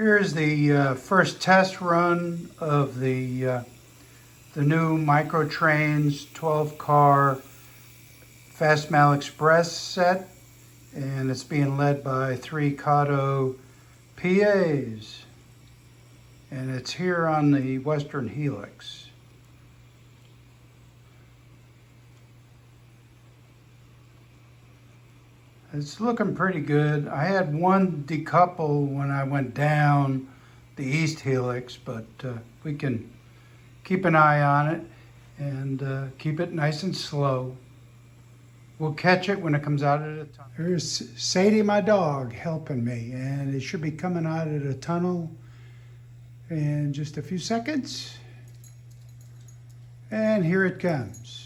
Here's the first test run of the new Microtrains 12-car Fast Mail Express set, and it's being led by 3 Kato PAs, and it's here on the Western Helix. It's looking pretty good. I had one decouple when I went down the East Helix, but we can keep an eye on it and keep it nice and slow. We'll catch it when it comes out of the tunnel. There's Sadie, my dog, helping me, and it should be coming out of the tunnel in just a few seconds. And here it comes.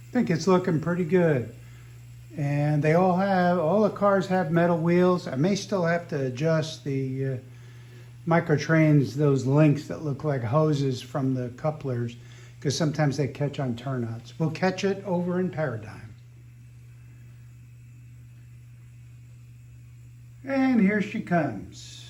I think it's looking pretty good, and they all the cars have metal wheels. I may still have to adjust the Microtrains, those links that look like hoses from the couplers, because sometimes they catch on turnouts. We'll catch it over in Paradigm. And here she comes.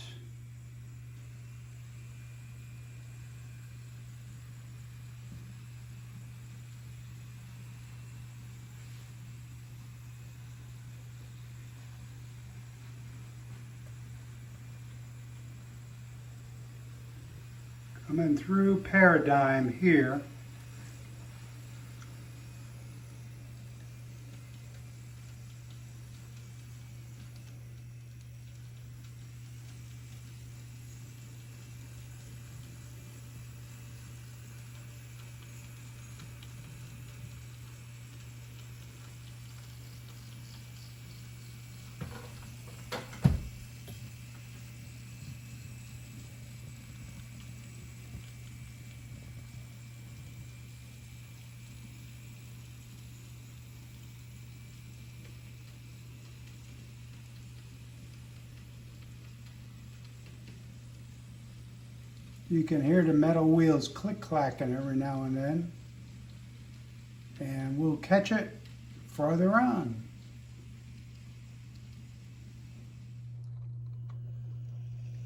Coming through Paradigm here. You can hear the metal wheels click-clacking every now and then. And we'll catch it farther on.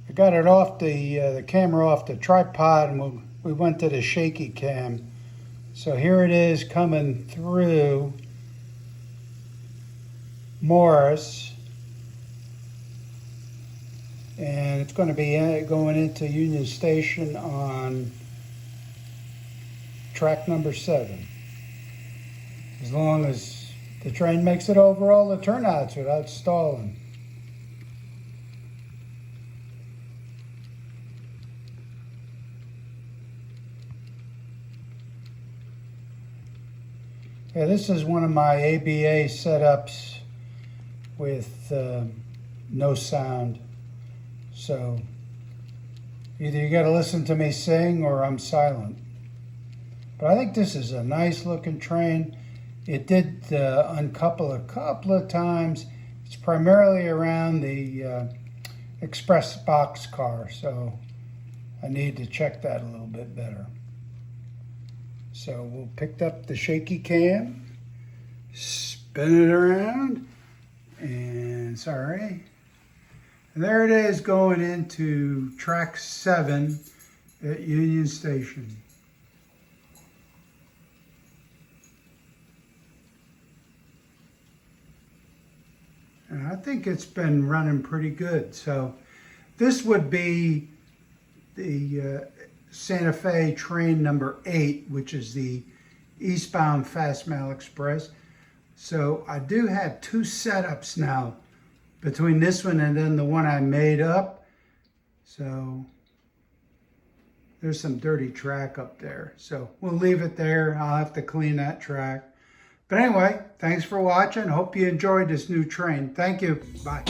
I got it off the camera off the tripod, and we went to the shaky cam. So here it is coming through Morris. And it's going to be going into Union Station on track number 7. As long as the train makes it over all the turnouts without stalling. Yeah, this is one of my ABA setups with no sound. So either you got to listen to me sing or I'm silent. But I think this is a nice looking train. It did uncouple a couple of times. It's primarily around the express boxcar, so I need to check that a little bit better. So we'll pick up the shaky cam, spin it around, and sorry. And there it is going into track 7 at Union Station. And I think it's been running pretty good. So this would be the Santa Fe train number 8, which is the eastbound Fast Mail Express. So I do have 2 setups now between this one and then the one I made up. So there's some dirty track up there. So we'll leave it there. I'll have to clean that track. But anyway, thanks for watching. Hope you enjoyed this new train. Thank you. Bye.